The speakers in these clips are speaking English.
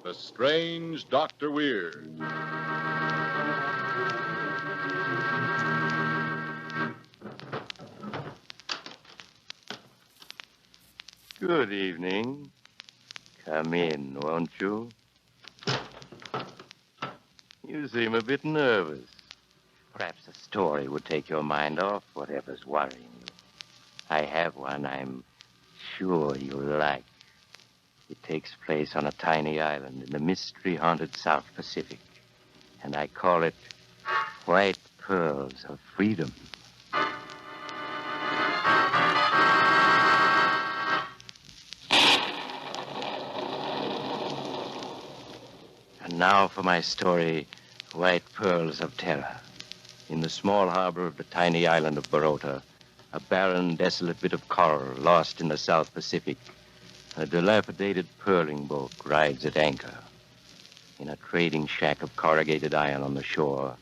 The Strange Dr. Weird. Good evening. Come in, won't you? You seem a bit nervous. Perhaps a story would take your mind off whatever's worrying you. I have one I'm sure you'll like. It takes place on a tiny island in the mystery-haunted South Pacific. And I call it White Pearls of Freedom. And now for my story, White Pearls of Terror. In the small harbor of the tiny island of Barota, a barren, desolate bit of coral lost in the South Pacific, a dilapidated pearling boat rides at anchor. In a trading shack of corrugated iron on the shore,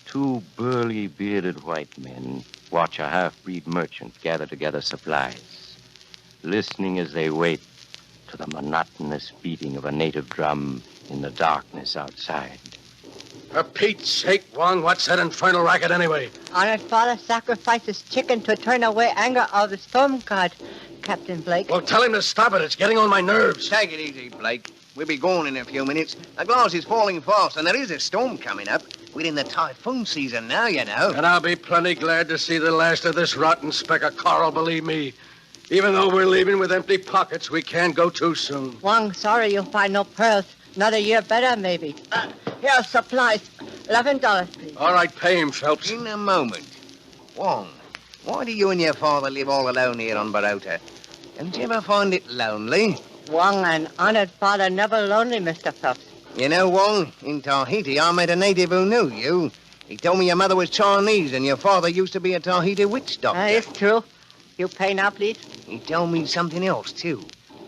two burly, bearded white men watch a half-breed merchant gather together supplies, listening as they wait to the monotonous beating of a native drum in the darkness outside. For Pete's sake, Wong, what's that infernal racket anyway? Honored father sacrifices chicken to turn away anger of the storm god, Captain Blake. Well, tell him to stop it. It's getting on my nerves. Take it easy, Blake. We'll be gone in a few minutes. The glass is falling fast, and there is a storm coming up. We're in the typhoon season now, you know. And I'll be plenty glad to see the last of this rotten speck of coral, believe me. Even though we're leaving with empty pockets, we can't go too soon. Wong, sorry you'll find no pearls. Another year better, maybe. Here are supplies. $11, please. All right, pay him, Phelps. In a moment. Wong, why do you and your father live all alone here on Barota? Don't you ever find it lonely? Wong, an honored father, never lonely, Mr. Phelps. You know, Wong, in Tahiti, I met a native who knew you. He told me your mother was Chinese and your father used to be a Tahiti witch doctor. It's true. You pay now, please? He told me something else, too.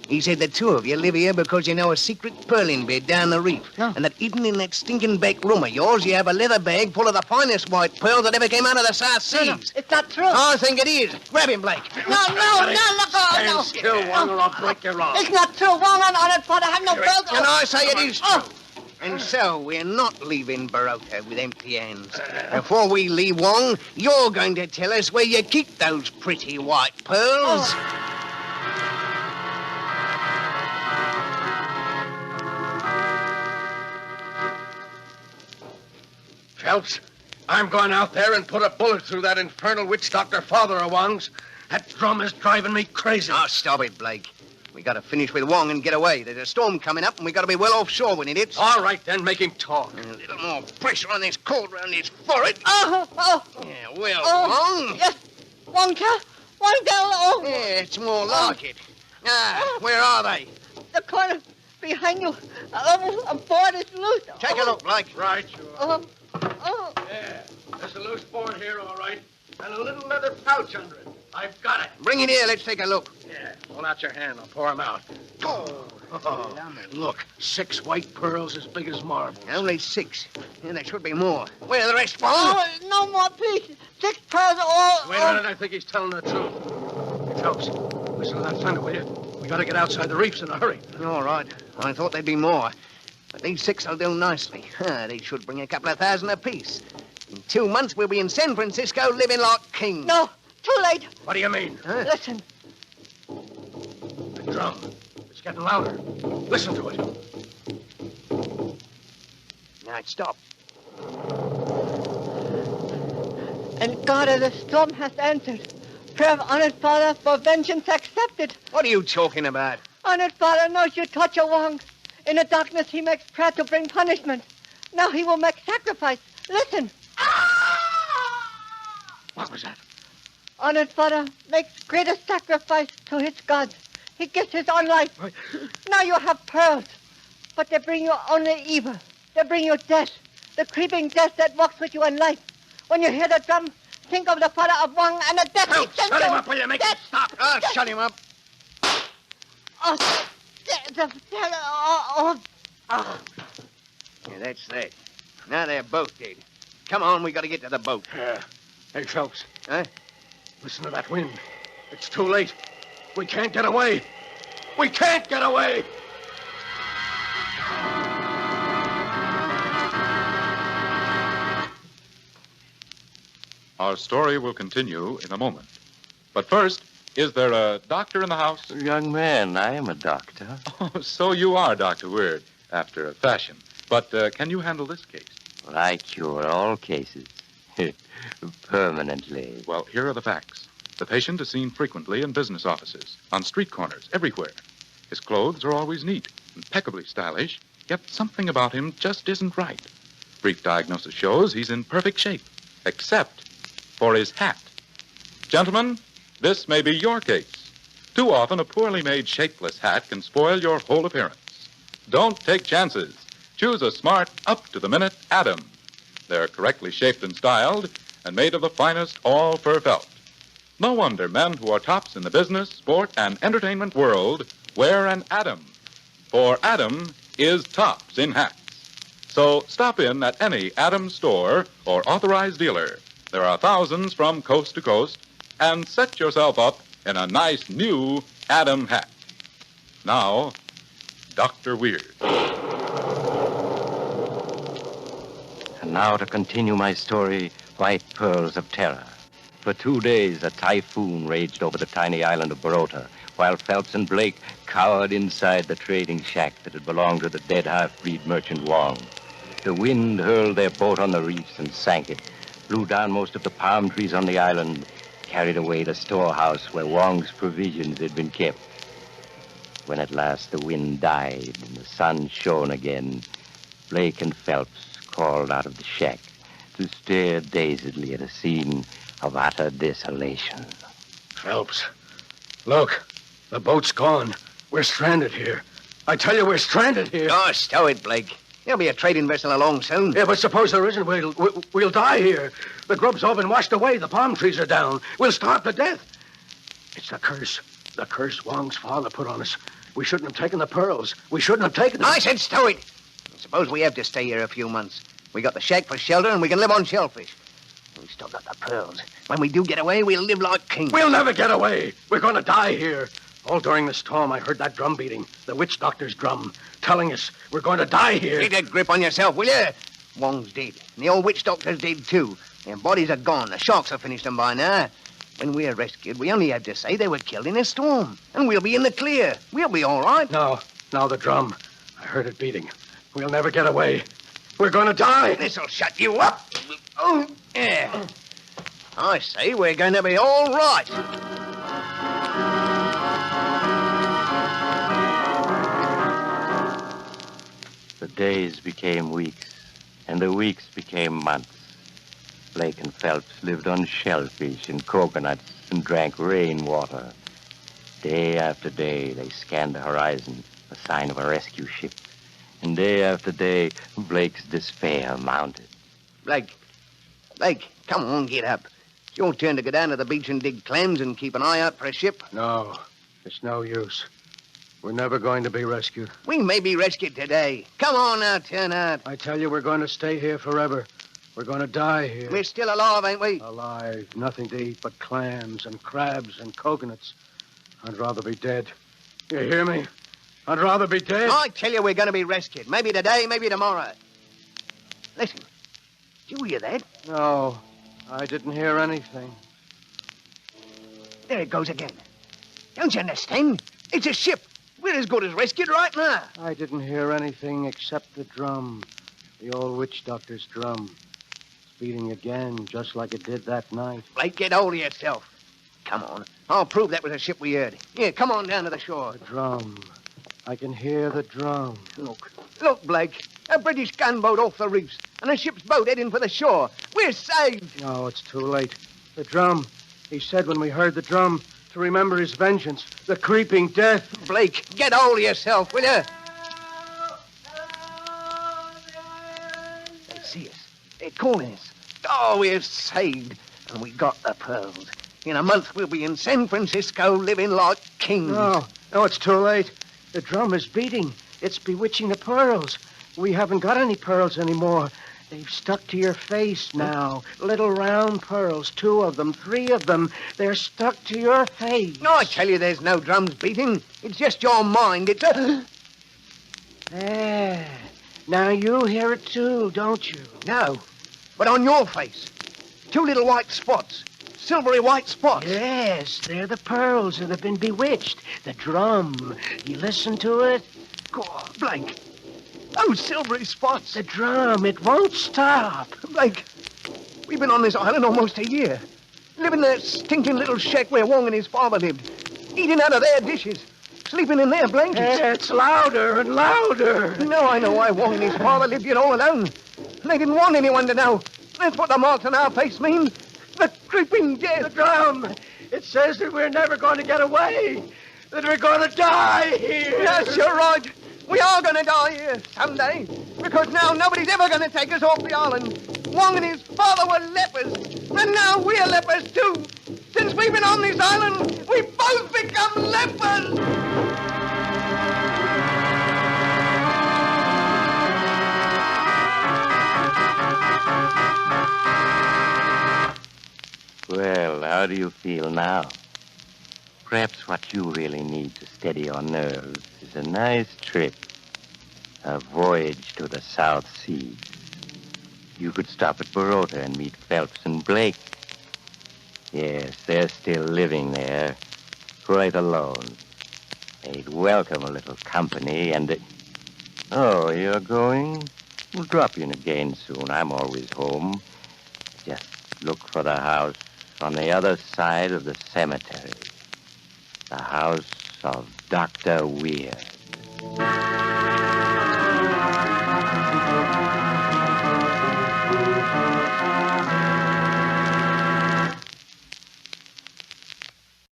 He said the two of you live here because you know a secret pearling bed down the reef. No. And that hidden in that stinking back room of yours, you have a leather bag full of the finest white pearls that ever came out of the South Seas. No, it's not true. I think it is. Grab him, Blake. No, look, Stand still, Wong, or I'll break your arm. It's not true. Wong, an honored father, have no pearls. And I say it is true. And so we're not leaving Barota with empty hands. Before we leave, Wong, you're going to tell us where you keep those pretty white pearls. Phelps, I'm going out there and put a bullet through that infernal witch doctor father of Wong's. That drum is driving me crazy. Oh, stop it, Blake. We got to finish with Wong and get away. There's a storm coming up, and we got to be well offshore when it hits. All right, then, make him talk. A little more pressure on this cord round his forehead. Oh. Yeah, well, Wong. Yes. Wong, oh. Yeah, it's more like it. Where are they? The corner behind you. A board is loose. Take a look, Blake. Right, you are. Oh. Yeah, there's a loose board here, all right, and a little leather pouch under it. I've got it. Bring it here. Let's take a look. Yeah, hold out your hand. I'll pour them out. Oh, look, 6 white pearls as big as marbles. Only 6. Yeah, there should be more. Where are the rest, Wong? Oh, no more, please. 6 pearls all. Wait a minute, I think he's telling the truth. Hey, Phelps, listen to that thunder, will you? We got to get outside the reefs in a hurry. All right. I thought there'd be more. But these 6 will do nicely. They should bring a couple of thousand apiece. In 2 months, we'll be in San Francisco living like kings. No, too late. What do you mean? Huh? Listen. The drum. It's getting louder. Listen to it. Now, it stopped. And God of the storm has answered. Prayer of honored father for vengeance accepted. What are you talking about? Honored father knows you touch a Wong. In the darkness, he makes prayer to bring punishment. Now he will make sacrifice. Listen. What was that? Honored father makes greatest sacrifice to his gods. He gives his own life. Now you have pearls, but they bring you only evil. They bring you death, the creeping death that walks with you in life. When you hear the drum, think of the father of Wong and the death he sent Shut you. him up, will you? Make him stop. Shut him up. Oh. Yeah, that's that. Now they're both dead. Come on, we got to get to the boat. Hey, Phelps. Huh? Listen to that wind. It's too late. We can't get away. We can't get away. Our story will continue in a moment. But first, is there a doctor in the house? Young man, I am a doctor. Oh, so you are Dr. Weird, after a fashion. But can you handle this case? Well, I cure all cases. Permanently. Well, here are the facts. The patient is seen frequently in business offices, on street corners, everywhere. His clothes are always neat, impeccably stylish, yet something about him just isn't right. Brief diagnosis shows he's in perfect shape, except for his hat. Gentlemen, this may be your case. Too often, a poorly made, shapeless hat can spoil your whole appearance. Don't take chances. Choose a smart, up-to-the-minute Adam. They're correctly shaped and styled and made of the finest all-fur felt. No wonder men who are tops in the business, sport, and entertainment world wear an Adam. For Adam is tops in hats. So stop in at any Adam store or authorized dealer. There are thousands from coast to coast, and set yourself up in a nice new Adam hat. Now, Dr. Weird. And now to continue my story, White Pearls of Terror. For 2 days, a typhoon raged over the tiny island of Barota, while Phelps and Blake cowered inside the trading shack that had belonged to the dead half-breed merchant Wong. The wind hurled their boat on the reefs and sank it, blew down most of the palm trees on the island, carried away the storehouse where Wong's provisions had been kept. When at last the wind died and the sun shone again, Blake and Phelps crawled out of the shack to stare dazedly at a scene of utter desolation. Phelps, look, the boat's gone. We're stranded here. I tell you, we're stranded here. Oh, stow it, Blake. There'll be a trading vessel along soon. Yeah, but suppose there isn't. We'll die here. The grub's all been washed away. The palm trees are down. We'll starve to death. It's the curse. The curse Wong's father put on us. We shouldn't have taken the pearls. We shouldn't have taken them. I said stow it. Suppose we have to stay here a few months. We got the shack for shelter, and we can live on shellfish. We still got the pearls. When we do get away, we'll live like kings. We'll never get away. We're going to die here. All during the storm, I heard that drum beating, the witch doctor's drum, telling us we're going to die here. Take a grip on yourself, will you? Wong's dead, and the old witch doctor's dead, too. Their bodies are gone. The sharks have finished them by now. When we're rescued, we only have to say they were killed in a storm, and we'll be in the clear. We'll be all right. No, the drum. I heard it beating. We'll never get away. We're going to die. This'll shut you up. Oh, yeah. I say we're going to be all right. The days became weeks, and the weeks became months. Blake and Phelps lived on shellfish and coconuts and drank rainwater. Day after day, they scanned the horizon, a sign of a rescue ship. And day after day, Blake's despair mounted. Blake, come on, get up. It's your turn to go down to the beach and dig clams and keep an eye out for a ship. No, it's no use. We're never going to be rescued. We may be rescued today. Come on now, turn out. I tell you, we're going to stay here forever. We're going to die here. We're still alive, ain't we? Alive. Nothing to eat but clams and crabs and coconuts. I'd rather be dead. You hear me? I'd rather be dead. I tell you, we're going to be rescued. Maybe today, maybe tomorrow. Listen. Did you hear that? No, I didn't hear anything. There it goes again. Don't you understand? It's a ship. We're as good as rescued right now. I didn't hear anything except the drum. The old witch doctor's drum. It's beating again, just like it did that night. Blake, get hold of yourself. Come on. I'll prove that was a ship we heard. Here, come on down to the shore. The drum. I can hear the drum. Look, Blake. A British gunboat off the reefs and a ship's boat heading for the shore. We're saved. No, it's too late. The drum. He said when we heard the drum to remember his vengeance, the creeping death. Blake, get hold of yourself, will you? They see us. They're calling us. Oh, we're saved. And we got the pearls. In a month, we'll be in San Francisco living like kings. No, it's too late. The drum is beating. It's bewitching the pearls. We haven't got any pearls anymore. They've stuck to your face now. Little round pearls, 2 of them, 3 of them. They're stuck to your face. No, I tell you, there's no drums beating. It's just your mind. It's a... There. Now you hear it too, don't you? No, but on your face. Two little white spots. Silvery white spots. Yes, they're the pearls that have been bewitched. The drum. You listen to it? Go on, Blank. Those silvery spots. The drum. It won't stop. Blank, we've been on this island almost a year. Living in that stinking little shack where Wong and his father lived. Eating out of their dishes. Sleeping in their blankets. It's louder and louder. Now I know why Wong and his father lived here all alone. They didn't want anyone to know. That's what the marks on our face mean. The creeping death. The drum. It says that we're never going to get away. That we're going to die here. Yes, you're right. We are going to die here someday. Because now nobody's ever going to take us off the island. Wong and his father were lepers. And now we're lepers too. Since we've been on this island, we've both become lepers. Well, how do you feel now? Perhaps what you really need to steady your nerves is a nice trip. A voyage to the South Seas. You could stop at Baroda and meet Phelps and Blake. Yes, they're still living there, quite alone. They'd welcome a little company and... Oh, you're going? We'll drop in again soon. I'm always home. Just look for the house on the other side of the cemetery. The house of Dr. Weir.